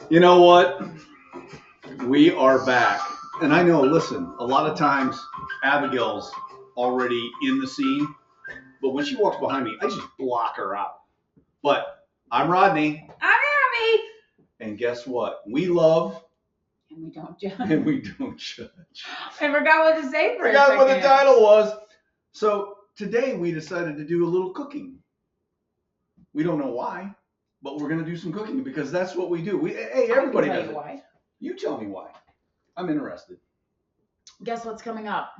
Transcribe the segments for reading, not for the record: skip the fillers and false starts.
You know what? We are back. And I know, listen, a lot of times Abigail's already in the scene, but when she walks behind me, I just block her out. But I'm Rodney. I'm Abby. And guess what? We love And we don't judge. and we don't judge. I forgot what to say for a Forgot what the second. title was. So today we decided to do a little cooking. We don't know why, but we're going to do some cooking because that's what we do. Hey, everybody I can tell does you it. why. You tell me why. I'm interested. Guess what's coming up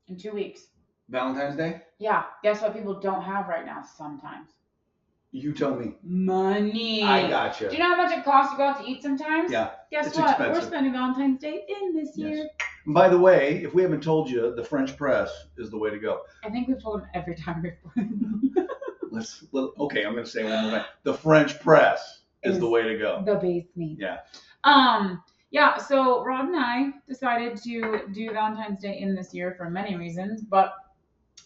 in 2 weeks? Valentine's Day? Yeah. Guess what people don't have right now sometimes? You tell me. Money. I gotcha. Do you know how much it costs to go out to eat sometimes? Yeah. Guess it's what? expensive. We're spending Valentine's Day in this Yes. year. And by the way, if we haven't told you, the French press is the way to go. I think we've told them every time before. Okay, I'm going to say it one more time. The French press is the way to go. The basement. Yeah. Yeah, so Rod and I decided to do Valentine's Day in this year for many reasons, but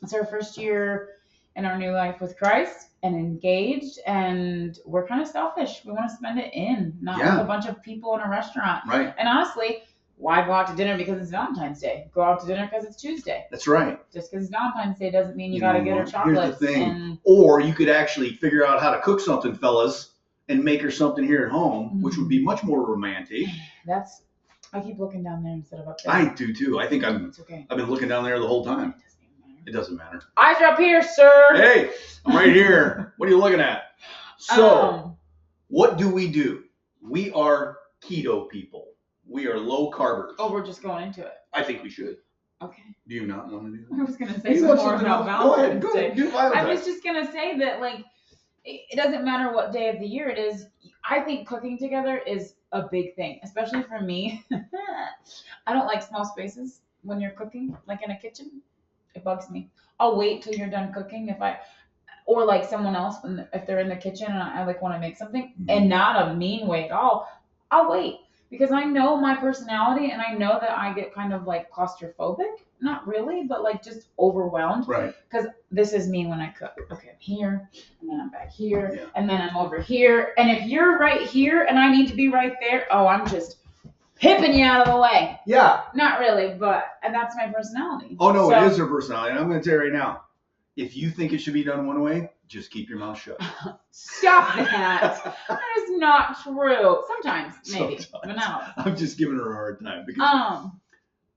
it's our first year in our new life with Christ and engaged, and we're kind of selfish. We want to spend it in, not with a bunch of people in a restaurant. Right. And honestly, why go out to dinner because it's Valentine's Day? Go out to dinner because it's Tuesday. That's right. Just because it's Valentine's Day doesn't mean you got to get her chocolates. Here's the thing. Or you could actually figure out how to cook something, fellas, and make her something here at home, which would be much more romantic. I keep looking down there instead of up there. I do too. I think It's okay. I've been looking down there the whole time. It doesn't matter. Eyes are up here, sir. Hey, I'm right here. What are you looking at? So, what do? We are keto people. We are low carbers. Oh, we're just going into it. I think we should. Okay. Do you not want to do that? I was going to say some more about Valentine's Go Day. ahead. Do Valentine's. I was just going to say that, like, it doesn't matter what day of the year it is. I think cooking together is a big thing, especially for me. I don't like small spaces when you're cooking, like in a kitchen. It bugs me. I'll wait till you're done cooking or like someone else if they're in the kitchen and I like want to make something, and not a mean way at all. I'll wait because I know my personality and I know that I get kind of like claustrophobic. Not really, but like just overwhelmed. Right. Because this is me when I cook. Okay, I'm here, and then I'm back here, and then I'm over here. And if you're right here and I need to be right there, I'm just hipping you out of the way. Yeah. Not really, and that's my personality. Oh, no, it is her personality. And I'm going to tell you right now, if you think it should be done one way, just keep your mouth shut. Stop that. That is not true. Sometimes, maybe, but not. I'm just giving her a hard time because,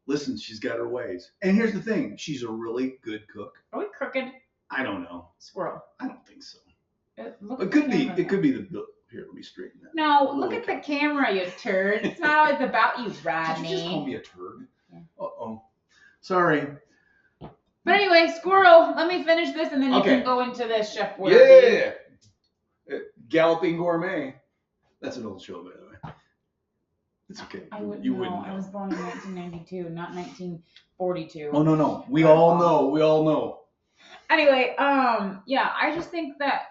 listen, she's got her ways. And here's the thing. She's a really good cook. Are we crooked? I don't know. Squirrel. I don't think so. It could be. It could be the. Here, let me straighten that. No, look at the camera, you turd. It's not always about you, Rodney. Did you just call me a turd? Yeah. Uh-oh. Sorry. But anyway, squirrel, let me finish this and then you can go into this, Chef Worthy. Yeah. Galloping Gourmet. That's an old show, by the way. It's okay. You wouldn't know. I was born in 1992, not 1942. Oh, no. We all know. Anyway, I just think that,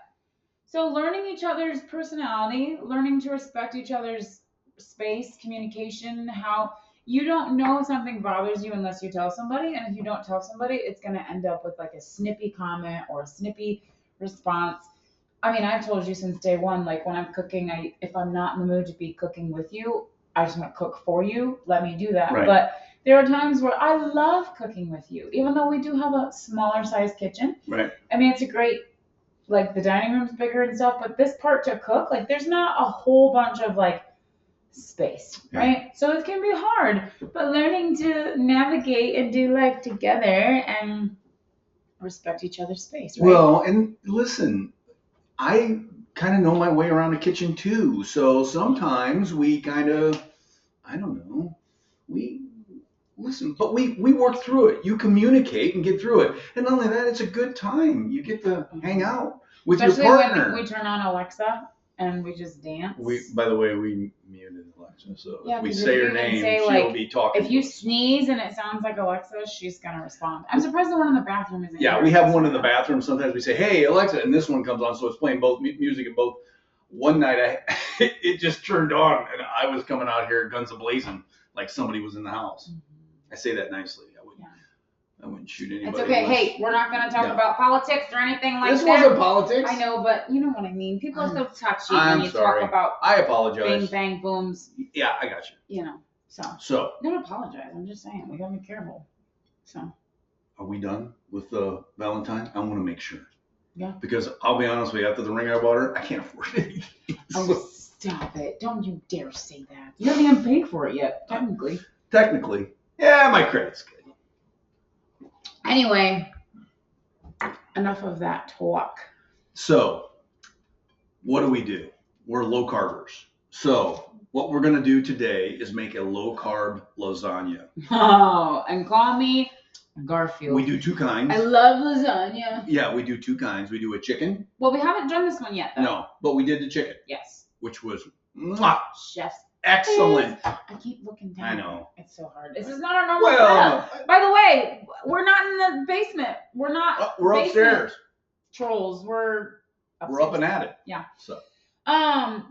so learning each other's personality, learning to respect each other's space, communication, how you don't know if something bothers you unless you tell somebody. And if you don't tell somebody, it's going to end up with like a snippy comment or a snippy response. I mean, I've told you since day one, like when I'm cooking, if I'm not in the mood to be cooking with you, I just want to cook for you. Let me do that. Right. But there are times where I love cooking with you, even though we do have a smaller size kitchen. Right. I mean, it's a great, like the dining room's bigger and stuff, but this part to cook, like there's not a whole bunch of like space, right? So it can be hard, but learning to navigate and do life together and respect each other's space, right? Well, and listen, I kind of know my way around the kitchen too. So sometimes we kind of, I don't know, we listen, but we work through it. You communicate and get through it. And not only that, it's a good time. You get to hang out with your partner. Especially when we turn on Alexa and we just dance. By the way, we muted Alexa, so if we 'cause say if her you name, say, she'll like, be talking. If you sneeze and it sounds like Alexa, she's going to respond. I'm surprised the one in the bathroom isn't. Yeah, we have one in the bathroom. Sometimes we say, "Hey, Alexa," and this one comes on, so it's playing both music and both. One night, it just turned on, and I was coming out here guns a blazing, like somebody was in the house. I say that nicely. I wouldn't. I wouldn't shoot anybody. It's okay. Hey, we're not going to talk about politics or anything like that. This wasn't politics. I know, but you know what I mean. People are so touchy I'm when you sorry. talk about. I apologize. Bang, bang, booms. Yeah, I got you. You know, So. Don't apologize. I'm just saying, we got to be careful. So. Are we done with the Valentine? I want to make sure. Yeah. Because I'll be honest with you, after the ring I bought her, I can't afford anything. Oh, stop it. Don't you dare say that. You haven't even paid for it yet, technically. Technically. Yeah, my credit's good. Anyway, enough of that talk. So, what do? We're low carbers. So, what we're going to do today is make a low carb lasagna. Oh, and call me Garfield. We do two kinds. I love lasagna. Yeah, we do two kinds. We do a chicken. Well, we haven't done this one yet, though. No, but we did the chicken. Yes. Which was mwah, chef's excellent. I keep looking down. I know. It's so hard. This is not our normal setup. By the way, we're not in the basement. We're not. We're upstairs. Trolls. We're upstairs. We're up and at it. Yeah. So.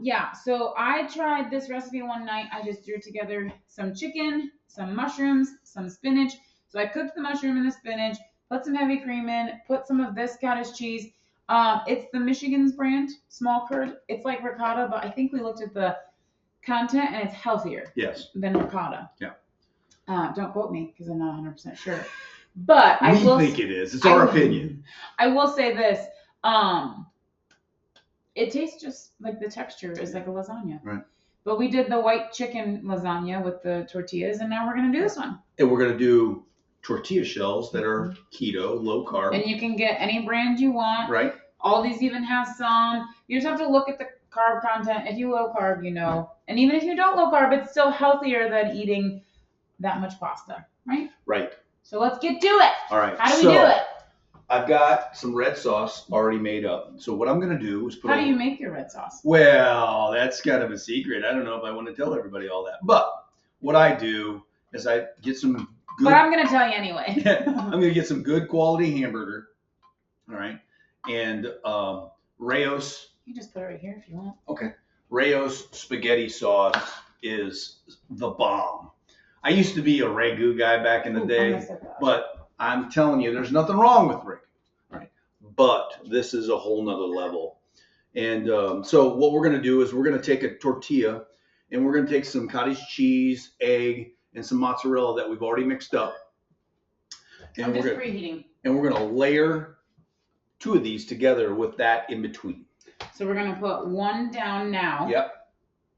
Yeah. So I tried this recipe one night. I just threw together some chicken, some mushrooms, some spinach. So I cooked the mushroom and the spinach, put some heavy cream in, put some of this cottage cheese. It's the Michigan's brand, small curd. It's like ricotta, but I think we looked at the content and it's healthier. Yes. Than ricotta. Yeah. Don't quote me because I'm not 100% sure. But I will think it is. It's our opinion. I will say this. It tastes just like the texture is like a lasagna. Right. But we did the white chicken lasagna with the tortillas, and now we're gonna do this one. And we're gonna do tortilla shells that are keto, low carb. And you can get any brand you want. Right. All these even have some. You just have to look at the carb content. If you low carb, you know. And even if you don't low carb, it's still healthier than eating that much pasta, right? Right. So let's get to it. All right. How do we do it? I've got some red sauce already made up. So what I'm going to do is put How do you make your red sauce? Well, that's kind of a secret. I don't know if I want to tell everybody all that. But what I do is I get some good... But I'm going to tell you anyway. I'm going to get some good quality hamburger. All right. And Rao's... You just put it right here if you want. Okay. Rao's spaghetti sauce is the bomb. I used to be a ragu guy back in the day, but I'm telling you, there's nothing wrong with ragu, right? But this is a whole nother level. And so what we're going to do is we're going to take a tortilla and we're going to take some cottage cheese, egg, and some mozzarella that we've already mixed up. And I'm just preheating. And we're going to layer two of these together with that in between. So we're going to put one down now. Yep.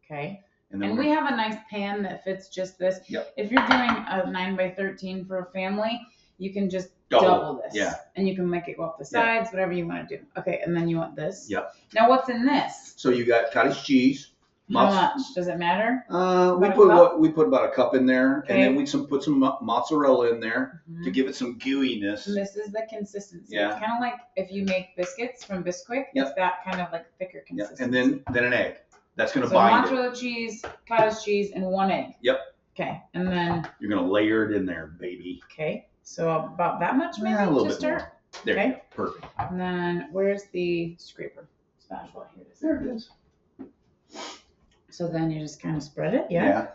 Okay. And we have a nice pan that fits just this. Yep. If you're doing a 9x13 for a family, you can just double this. Yeah. And you can make it go up the sides, whatever you want to do. Okay, and then you want this. Yep. Now what's in this? So you got cottage cheese. How much? Does it matter? We put about a cup in there, okay. And then we put some mozzarella in there to give it some gooiness. And this is the consistency. Yeah. It's kind of like if you make biscuits from Bisquick. Yep. It's that kind of like thicker consistency. Yep. And then an egg. That's going to bind mozzarella cheese, cottage cheese, and one egg. Yep. Okay, and then you're going to layer it in there, baby. Okay, so about that much maybe a little to bit start. More. There okay. You go. Perfect. And then where's the scraper spatula? Here it is. There it is. So then you just kind of spread it, yeah? Yeah.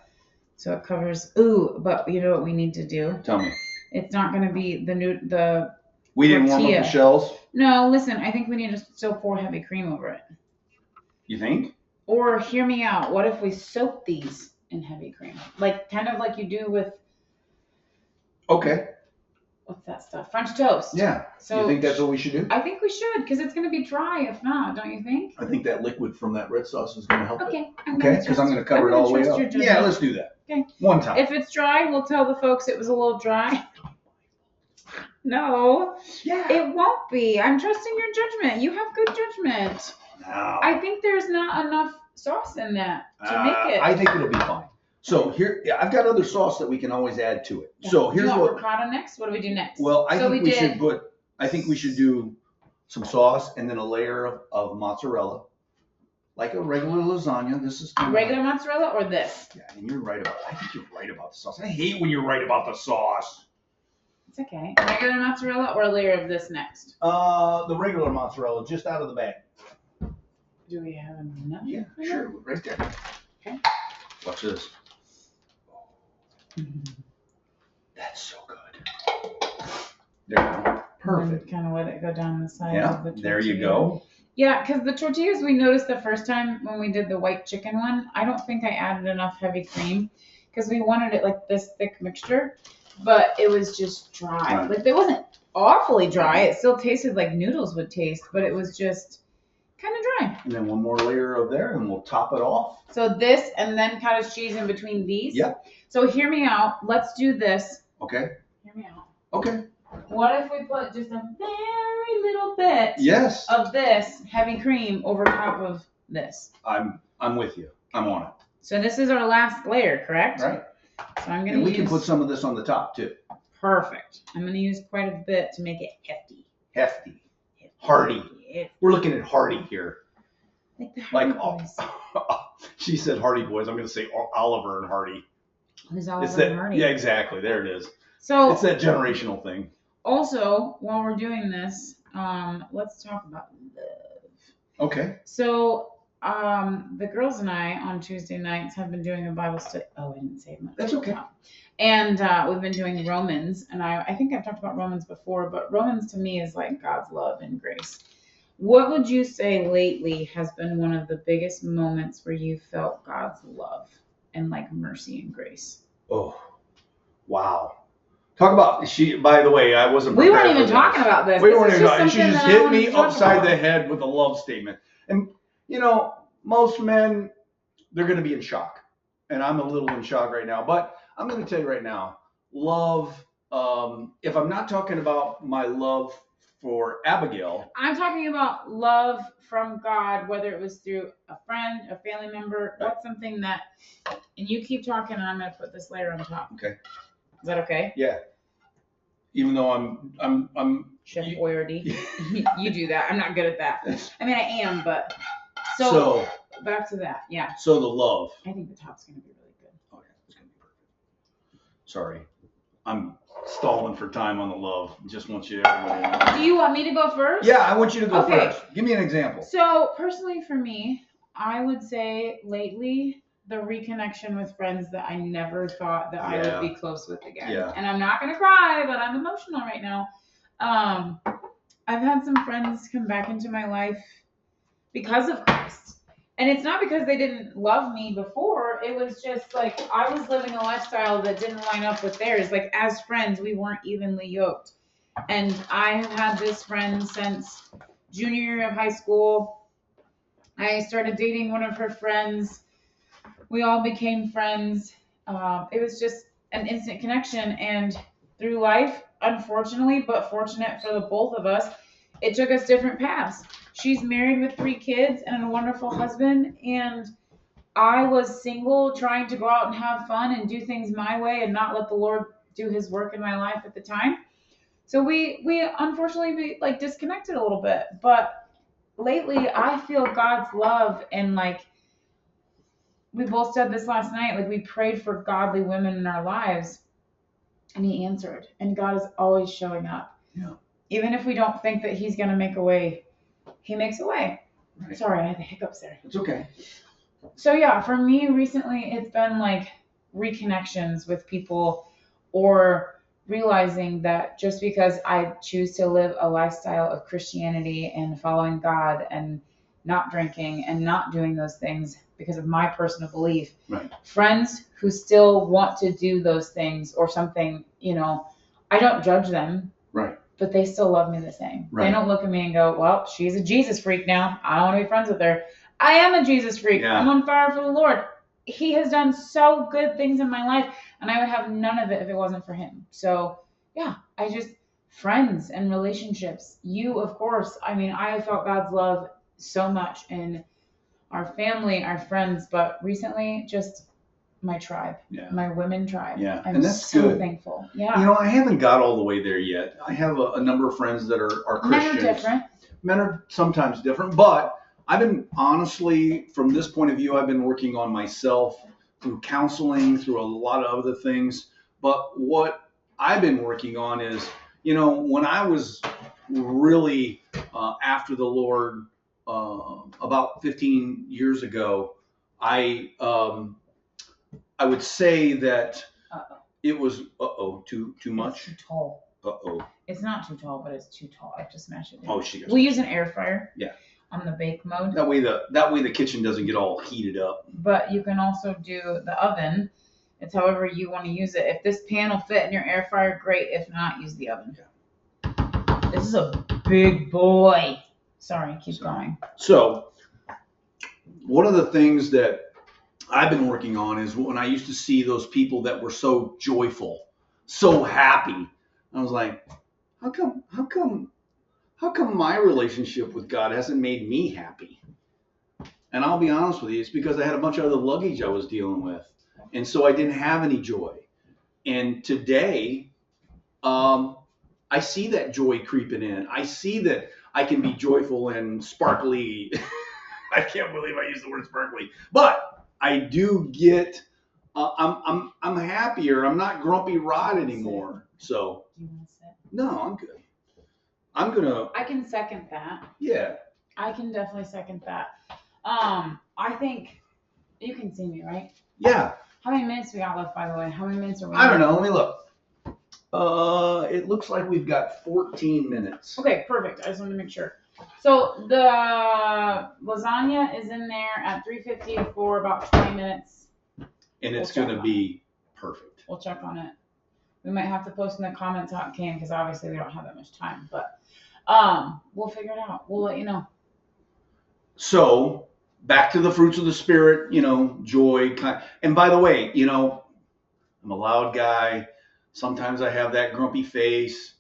So it covers. Ooh, but you know what we need to do? Tell me. It's not going to be the. We didn't warm up the shells. No, listen. I think we need to still pour heavy cream over it. You think? Or hear me out. What if we soak these in heavy cream, like kind of like you do with? Okay. What's that stuff? French toast. Yeah. So you think that's what we should do? I think we should, because it's going to be dry if not, don't you think? I think that liquid from that red sauce is going to help okay. it. Okay. Because I'm going to cover it all the way up. Yeah, let's do that. Okay. One time. If it's dry, we'll tell the folks it was a little dry. No. Yeah. It won't be. I'm trusting your judgment. You have good judgment. No. I think there's not enough sauce in that to make it. I think it'll be fine. So here, I've got other sauce that we can always add to it. Yeah. So here's do you want ricotta next? What do we do next? Well, I think we should do some sauce and then a layer of mozzarella, like a regular lasagna. This is regular mozzarella or this? Yeah, and I think you're right about the sauce. I hate when you're right about the sauce. It's okay. Regular mozzarella or a layer of this next? The regular mozzarella, just out of the bag. Do we have enough? Yeah, sure, right there. Okay. Watch this. That's so good. There you go. Perfect. Kind of let it go down the side Yeah, of the tortilla. there you go. Yeah, because the tortillas we noticed the first time when we did the white chicken one, I don't think I added enough heavy cream because we wanted it like this thick mixture, but it was just dry. Right. Like it wasn't awfully dry. It still tasted like noodles would taste, but it was just kind of dry. And then one more layer of there, and we'll top it off. So this, and then cottage cheese in between these. Yep. So hear me out. Let's do this. Okay. Hear me out. Okay. What if we put just a very little bit Yes. of this heavy cream over top of this? I'm with you. I'm on it. So this is our last layer, correct? Right. So I'm gonna And we use, can put some of this on the top too. perfect. I'm gonna use quite a bit to make it hefty. Hefty. Hearty. Hefty. We're looking at hearty here. Like the Hardy Like Boys. she said Hardy Boys. I'm going to say Oliver and Hardy. Who's It's Oliver that, and Hardy? yeah, exactly. There it is. So It's that generational thing. also, while we're doing this, let's talk about love. Okay. So the girls and I on Tuesday nights have been doing a Bible study. Oh, I didn't say much. That's okay. And we've been doing Romans, and I think I've talked about Romans before, but Romans to me is like God's love and grace. What would you say lately has been one of the biggest moments where you felt God's love and like mercy and grace? Oh, wow. Talk about, by the way, I wasn't We prepared weren't even for talking this. about this. We This weren't is even just talking. She something just that I hit wanted me to talk upside about. the head with a love statement. And, you know, most men, they're going to be in shock. And I'm a little in shock right now. But I'm going to tell you right now, love, if I'm not talking about my love for Abigail. I'm talking about love from God, whether it was through a friend, a family member, Right. what's something that, and you keep talking and I'm going to put this layer on top. Okay. Is that okay? Yeah. Even though I'm Chef Boyardee. You do that. I'm not good at that. I mean, I am, but so back to that. Yeah. So the love. I think the top's going to be really good. Oh yeah, it's gonna be perfect. Sorry, I'm stalling for time on the love. Just want you everybody to know. Do you want me to go first? Yeah, I want you to go Okay. first. Give me an example. So personally for me, I would say lately the reconnection with friends that I never thought that I would be close with again. Yeah. And I'm not gonna cry, but I'm emotional right now. I've had some friends come back into my life because of Christ. And it's not because they didn't love me before. It was just like I was living a lifestyle that didn't line up with theirs. Like as friends, we weren't evenly yoked. And I have had this friend since junior year of high school. I started dating one of her friends. We all became friends. It was just an instant connection. And through life, unfortunately, but fortunate for the both of us, it took us different paths. She's married with 3 kids and a wonderful husband. And I was single, trying to go out and have fun and do things my way and not let the Lord do his work in my life at the time. So we unfortunately like disconnected a little bit. But lately I feel God's love, and like we both said this last night, like we prayed for godly women in our lives and he answered, and God is always showing up. Yeah. Even if we don't think that he's going to make a way, he makes a way. Right. Sorry, I had the hiccups there. It's okay. So yeah, for me recently, it's been like reconnections with people, or realizing that just because I choose to live a lifestyle of Christianity and following God and not drinking and not doing those things because of my personal belief, Right. Friends who still want to do those things or something, you know, I don't judge them. Right. But they still love me the same. Right. They don't look at me and go, well, she's a Jesus freak now. I don't want to be friends with her. I am a Jesus freak. Yeah. I'm on fire for the Lord. He has done so good things in my life, and I would have none of it if it wasn't for him. So, yeah, friends and relationships. You, of course, I mean, I have felt God's love so much in our family, our friends, but recently, just my tribe, my women tribe. Yeah, I'm and that's so good. thankful. Yeah. You know, I haven't got all the way there yet. I have a number of friends that are Christians. Men are different. Men are sometimes different, but I've been, honestly, from this point of view, I've been working on myself through counseling, through a lot of other things. But what I've been working on is, you know, when I was really after the Lord about 15 years ago, I would say that it was too much. It's too tall. Uh-oh. It's not too tall, but it's too tall. I have to smash it down. Oh, she got We use an air fryer. Yeah. On the bake mode. That way the kitchen doesn't get all heated up. But you can also do the oven. It's however you want to use it. If this pan will fit in your air fryer, great. If not, use the oven. Yeah. This is a big boy. Sorry, keep going. So, one of the things that I've been working on is when I used to see those people that were so joyful, so happy. I was like, how come my relationship with God hasn't made me happy? And I'll be honest with you, it's because I had a bunch of other luggage I was dealing with. And so I didn't have any joy. And today, I see that joy creeping in. I see that I can be joyful and sparkly. I can't believe I used the word sparkly. But I do get, I'm happier. I'm not grumpy Rod anymore. So, Do you want to sit? No, I'm good. I can second that. Yeah. I can definitely second that. I think you can see me, right? Yeah. How many minutes we got left, by the way? How many minutes are we? I don't know. Let me look. It looks like we've got 14 minutes. Okay, perfect. I just wanted to make sure. So the lasagna is in there at 350 for about 20 minutes. And it's going to be perfect. We'll check on it. We might have to post in the comments how it came because obviously we don't have that much time. But we'll figure it out. We'll let you know. So back to the fruits of the spirit, joy. And by the way, I'm a loud guy. Sometimes I have that grumpy face.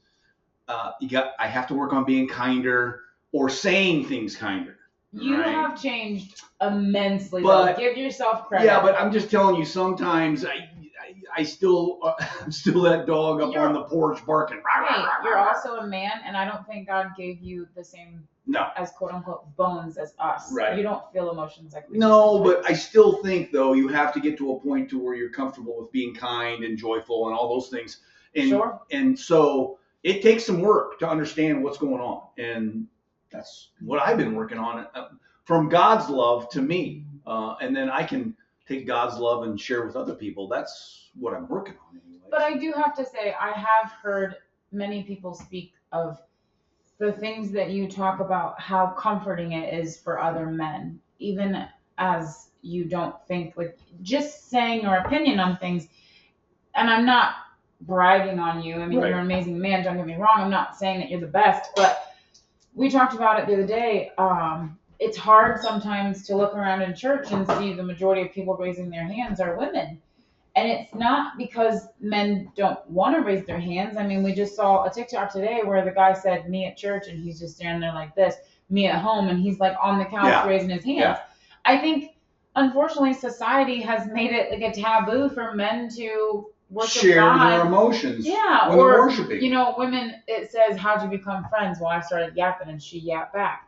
I have to work on being kinder or saying things kinder. You right? have changed immensely. But, give yourself credit. Yeah, but I'm just telling you, sometimes I'm still that dog up on the porch barking. Hey, you're also a man, and I don't think God gave you the same as quote unquote bones as us. Right. You don't feel emotions like we do. No, but I still think though you have to get to a point to where you're comfortable with being kind and joyful and all those things. And, sure. And so it takes some work to understand what's going on, and that's what I've been working on from God's love to me, and then I can take God's love and share with other people. That's what I'm working on anyway. But I do have to say, I have heard many people speak of the things that you talk about, how comforting it is for other men, even as you don't think, like just saying your opinion on things. And I'm not bragging on you. I mean, You're an amazing man. Don't get me wrong. I'm not saying that you're the best, but we talked about it the other day. It's hard sometimes to look around in church and see the majority of people raising their hands are women. And it's not because men don't want to raise their hands. I mean, we just saw a TikTok today where the guy said, me at church, and he's just standing there like this, me at home, and he's like on the couch raising his hands. Yeah. I think, unfortunately, society has made it like a taboo for men to worship share God. Their emotions. Yeah, when or, they're worshiping. Women, it says, how'd you become friends? Well, I started yapping, and she yapped back.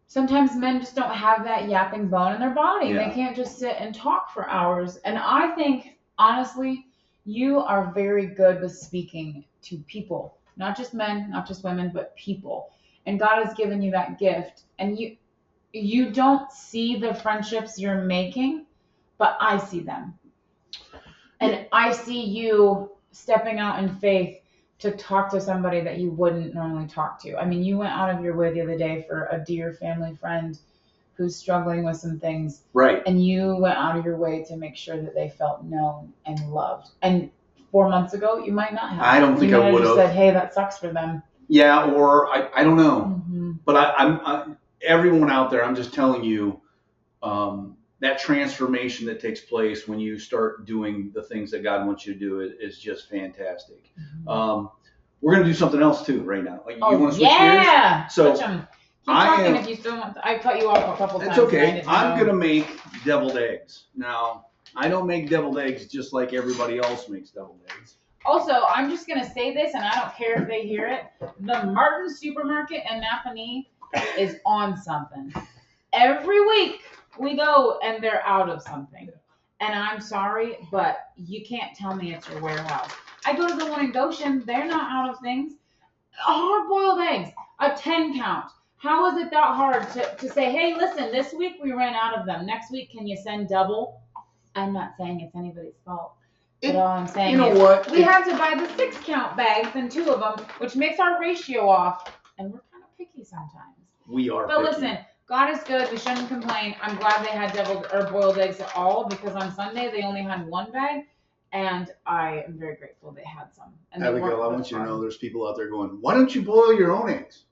Sometimes men just don't have that yapping bone in their body. Yeah. They can't just sit and talk for hours. And I think, honestly, you are very good with speaking to people. Not just men, not just women, but people. And God has given you that gift. And you don't see the friendships you're making, but I see them. And I see you stepping out in faith to talk to somebody that you wouldn't normally talk to. I mean, you went out of your way the other day for a dear family friend who's struggling with some things. Right. And you went out of your way to make sure that they felt known and loved. And 4 months ago, you might not have. I don't think I would have said, hey, that sucks for them. Yeah, or I don't know. Mm-hmm. But I'm everyone out there, I'm just telling you, that transformation that takes place when you start doing the things that God wants you to do is just fantastic. Mm-hmm. We're going to do something else too right now. You want to switch gears? So keep talking if you still want to. I cut you off a couple times. It's okay. I'm going to make deviled eggs. Now, I don't make deviled eggs just like everybody else makes deviled eggs. Also, I'm just going to say this, and I don't care if they hear it. The Martin Supermarket in Napanee is on something. Every week we go and they're out of something. And I'm sorry, but you can't tell me it's your warehouse. I go to the one in Goshen, they're not out of things. Hard-boiled eggs, a 10 count. How is it that hard to say, hey, listen, this week we ran out of them. Next week, can you send double? I'm not saying it's anybody's fault. But all I'm saying You know is, what? we have to buy the 6-count bags and 2 of them, which makes our ratio off. And we're kind of picky sometimes. We are But picky. listen, God is good. We shouldn't complain. I'm glad they had deviled or boiled eggs at all, because on Sunday they only had 1 bag, and I am very grateful they had some. And they Abigail, weren't I the want you to fun. know there's people out there going, why don't you boil your own eggs?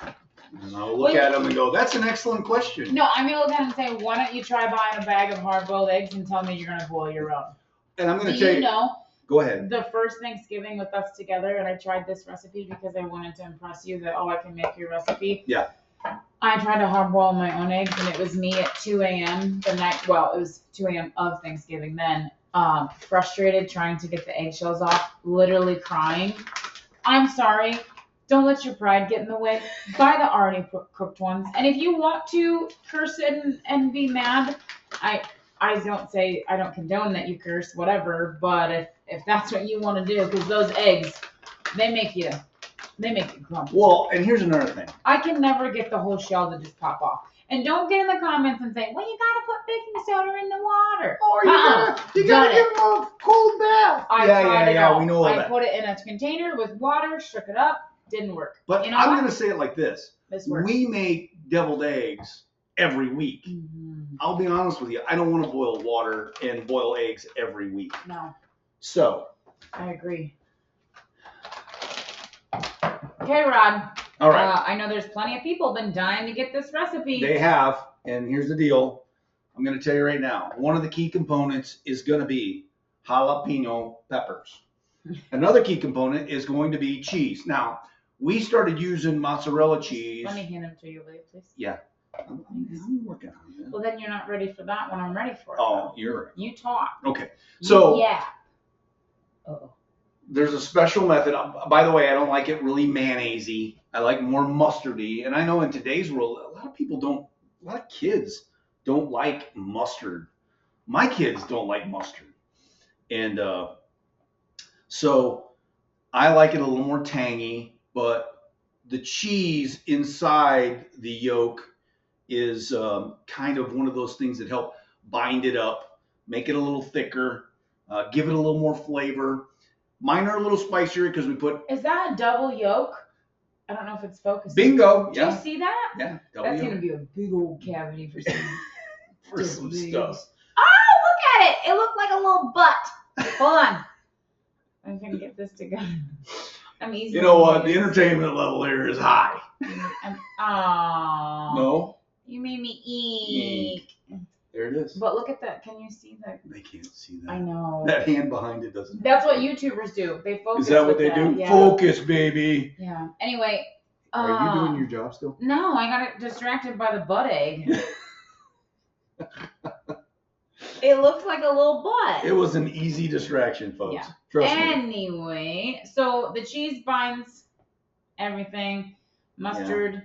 And I'll look at them and go, that's an excellent question. No, I'm gonna look at them and say, why don't you try buying a bag of hard-boiled eggs and tell me you're gonna boil your own? And I'm going to Do tell you know? Go ahead. The first Thanksgiving with us together, and I tried this recipe because I wanted to impress you that, I can make your recipe. Yeah. I tried to hard boil my own eggs, and it was me at 2 a.m. the night, well, it was 2 a.m. of Thanksgiving then, frustrated trying to get the eggshells off, literally crying. I'm sorry. Don't let your pride get in the way. Buy the already cooked ones. And if you want to curse it and be mad, I don't condone that you curse, whatever, but if that's what you want to do, because those eggs, they make you grumpy. Well, and here's another thing. I can never get the whole shell to just pop off. And don't get in the comments and say, well, you gotta put baking soda in the water. Oh, you gotta give them a cold bath. I tried it all. We know all I that. put it in a container with water, shook it up, didn't work. But you know I'm what? going to say it like this. This works. We make deviled eggs every week. Mm-hmm. I'll be honest with you. I don't want to boil water and boil eggs every week. No. So. I agree. Okay, Rod. All right. I know there's plenty of people been dying to get this recipe. They have. And here's the deal. I'm going to tell you right now. One of the key components is going to be jalapeno peppers. Another key component is going to be cheese. Now, we started using mozzarella cheese. Let me hand them to you, will you, please? Yeah. I'm working on it. Well, then you're not ready for that one. I'm ready for it. Oh, you're right. You talk. Okay. So. Yeah. Uh-oh. There's a special method. By the way, I don't like it really mayonnaise-y. I like more mustardy. And I know in today's world, a lot of kids don't like mustard. My kids don't like mustard. And so I like it a little more tangy, but the cheese inside the yolk is kind of one of those things that help bind it up, make it a little thicker, give it a little more flavor. Mine are a little spicier because we put. Is that a double yolk? I don't know if it's focused. Bingo. Do you see that? Yeah. That's going to be a big old cavity for some stuff. Oh, look at it. It looked like a little butt. Hold on. I'm going to get this together. I'm easy. You know what? The entertainment level here is high. Oh. No. You made me eek. There it is. But look at that. Can you see that? They can't see that. I know. That hand behind it doesn't. That's what YouTubers do. They focus. Is that what they do? Yeah. Focus, baby. Yeah. Anyway. Are you doing your job still? No, I got distracted by the butt egg. It looks like a little butt. It was an easy distraction, folks. Yeah. Trust me. Anyway, so the cheese binds everything. Mustard. Yeah.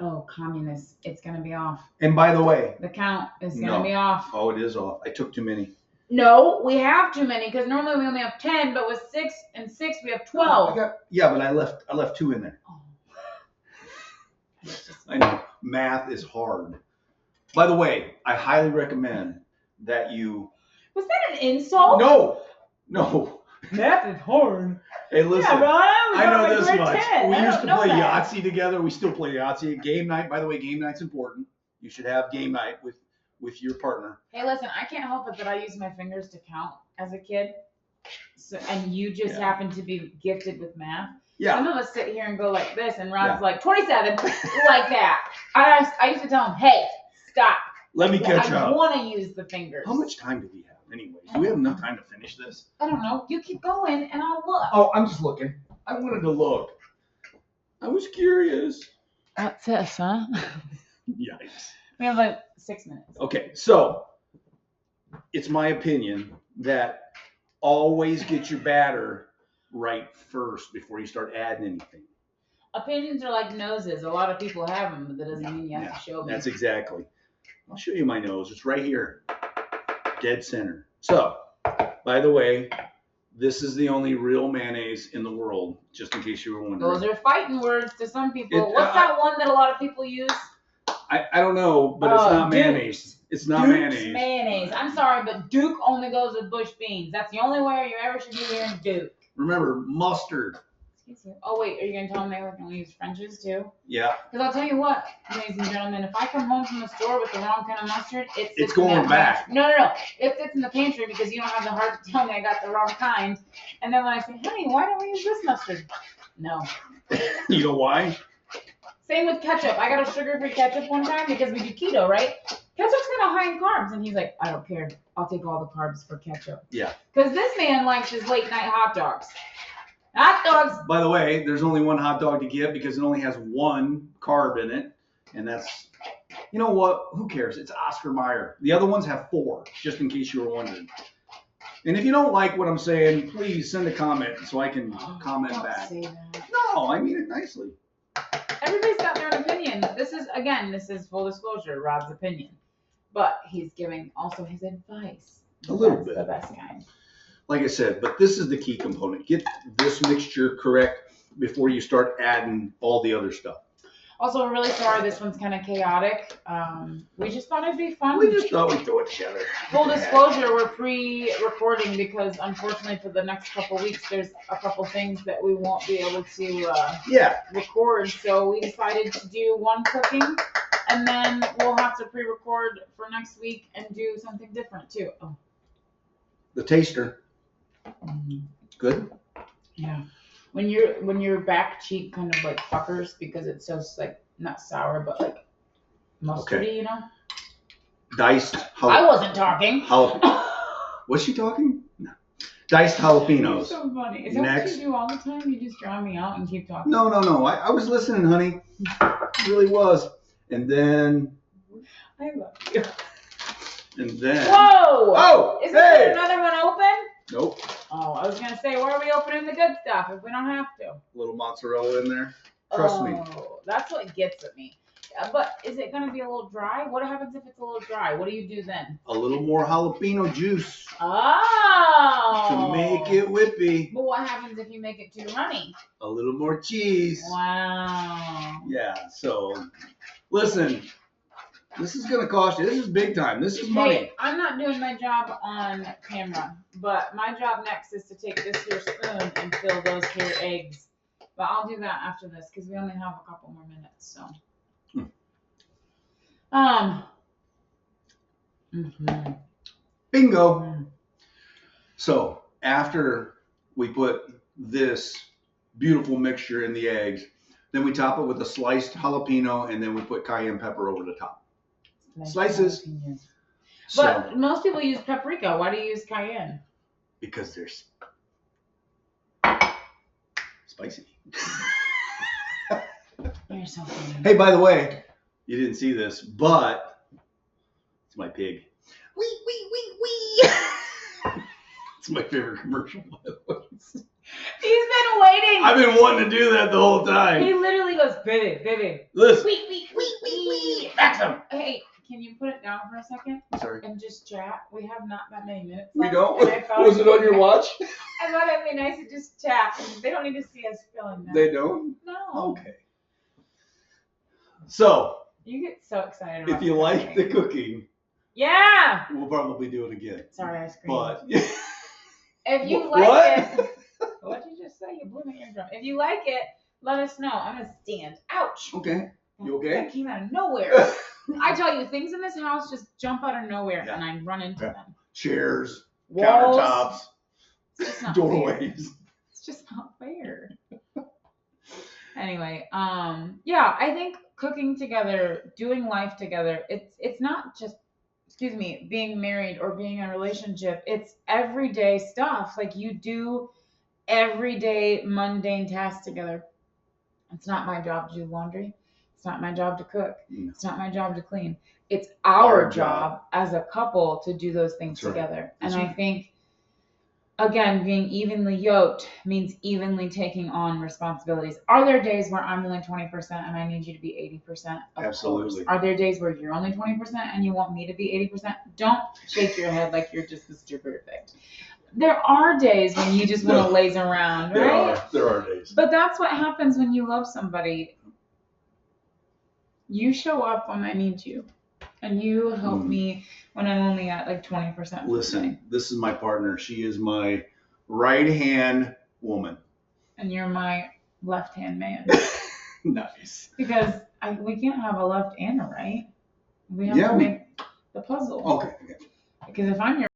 Oh, communist. It's going to be off. And by the way. The count is going to be off. Oh, it is off. I took too many. No, we have too many because normally we only have 10, but with 6 and 6 we have 12. But I left 2 in there. Oh. I know. Math is hard. By the way, I highly recommend that you. Was that an insult? No. Math is hard. Hey, listen. Yeah, I know this much. 10. We used to play Yahtzee together. We still play Yahtzee. Game night. By the way, game night's important. You should have game night with your partner. Hey, listen. I can't help it that I used my fingers to count as a kid. So, and you just happen to be gifted with math. Yeah. Some of us sit here and go like this, and Rod's like 27, like that. I used to tell him, hey, stop. Let me catch up. I want to use the fingers. How much time do we have anyway? Do we have enough time to finish this? I don't know. You keep going, and I'll look. Oh, I'm just looking. I wanted to look. I was curious. That's this, huh? Yikes. We have like 6 minutes. Okay, so it's my opinion that always get your batter right first before you start adding anything. Opinions are like noses. A lot of people have them, but that doesn't mean you have to show me. That's exactly. I'll show you my nose. It's right here. Dead center. So, by the way, this is the only real mayonnaise in the world, just in case you were wondering. Those are fighting words to some people. What's that one that a lot of people use? I don't know, but it's not mayonnaise. It's not Duke's mayonnaise. mayonnaise. I'm sorry, but Duke only goes with bush beans. That's the only way you ever should be hearing Duke. Remember, mustard. Excuse me. Oh wait, are you gonna tell them they can only use French's too? Yeah. Because I'll tell you what, ladies and gentlemen, if I come home from the store with the wrong kind of mustard, It's going back. No. It sits in the pantry because you don't have the heart to tell me I got the wrong kind. And then when I say, honey, why don't we use this mustard? No. You know why? Same with ketchup. I got a sugar-free ketchup one time because we do keto, right? Ketchup's kind of high in carbs. And he's like, I don't care. I'll take all the carbs for ketchup. Yeah. Because this man likes his late-night hot dogs. Hot dogs. By the way, there's only one hot dog to get because it only has one carb in it. And that's, you know what? Who cares? It's Oscar Mayer. The other ones have 4, just in case you were wondering. And if you don't like what I'm saying, please send a comment so I can comment Don't back. say that. No, I mean it nicely. Everybody's got their own opinion. This is full disclosure, Rob's opinion. But he's giving also his advice. A little That's bit. the best kind. Like I said, but this is the key component. Get this mixture correct before you start adding all the other stuff. Also, we're really sorry this one's kind of chaotic. We just thought it'd be fun. We just thought we'd throw it together. Full disclosure, we're pre-recording because unfortunately for the next couple weeks, there's a couple things that we won't be able to record. So we decided to do one cooking, and then we'll have to pre-record for next week and do something different too. Oh. The taster. Good? Yeah. When your back cheek kind of like puckers because it's so like not sour but like mustardy, you know? Diced I wasn't talking. Was she talking? No. Diced jalapenos. It's so funny. Is that what you do all the time? You just drown me out and keep talking? No. I was listening, honey. It really was. And then. I love you. And then. Whoa! Oh! Is there another one open? Nope. Oh, I was gonna say, where are we opening the good stuff if we don't have to? A little mozzarella in there. Trust me. Oh, that's what gets at me. But is it gonna be a little dry? What happens if it's a little dry? What do you do then? A little more jalapeno juice. Oh! To make it whippy. But what happens if you make it too runny? A little more cheese. Wow. Yeah, so listen, this is gonna cost you. This is big time. This is money. Hey, I'm not doing my job on camera, but my job next is to take this here spoon and fill those here eggs. But I'll do that after this because we only have a couple more minutes. So, Bingo. Mm. So after we put this beautiful mixture in the eggs, then we top it with a sliced jalapeno, and then we put cayenne pepper over the top. Slices. But most people use paprika. Why do you use cayenne? Because they're spicy. You're so funny. Hey, by the way, you didn't see this, but it's my pig. Wee, wee, wee, wee. It's my favorite commercial, by the way. He's been waiting. I've been wanting to do that the whole time. He literally goes, baby. Listen. Wee, wee, wee, wee, wee. Maxim. Hey, can you put it down for a second? Sorry. And just chat? We have not that many minutes We left, don't? and I thought Was it on your watch? I thought it'd be nice to just chat. They don't need to see us filling that. They don't? No. Okay. So, You get so excited about if you like the cooking, yeah. we'll probably do it again. Sorry, I screamed. But if you What? like it, what did you just say? You blew my eardrum. If you like it, let us know. I'm gonna stand. Ouch. okay, you okay? That came out of nowhere. I tell you, things in this house just jump out of nowhere, Yeah. and I run into Yeah. them. Chairs, Walls. countertops, It's just not fair. doorways. It's just not fair. Anyway, yeah, I think cooking together, doing life together, it's not just, being married or being in a relationship. It's everyday stuff. Like you do everyday mundane tasks together. It's not my job to do laundry. It's not my job to cook. No. It's not my job to clean. It's our job as a couple to do those things That's right. together. That's And I right. think, again, being evenly yoked means evenly taking on responsibilities. Are there days where I'm only 20% and I need you to be 80%? Of Absolutely. course. Are there days where you're only 20% and you want me to be 80%? Don't shake your head like you're just Mr. Perfect. There are days when you just want to laze around, right? There are days. But that's what happens when you love somebody. You show up when I need you. And you help Mm. me when I'm only at like 20%. Listen, this is my partner. She is my right hand woman. And you're my left hand man. Nice. Because we can't have a left and a right. We have Yeah, to we. make the puzzle. Okay. Because if I'm your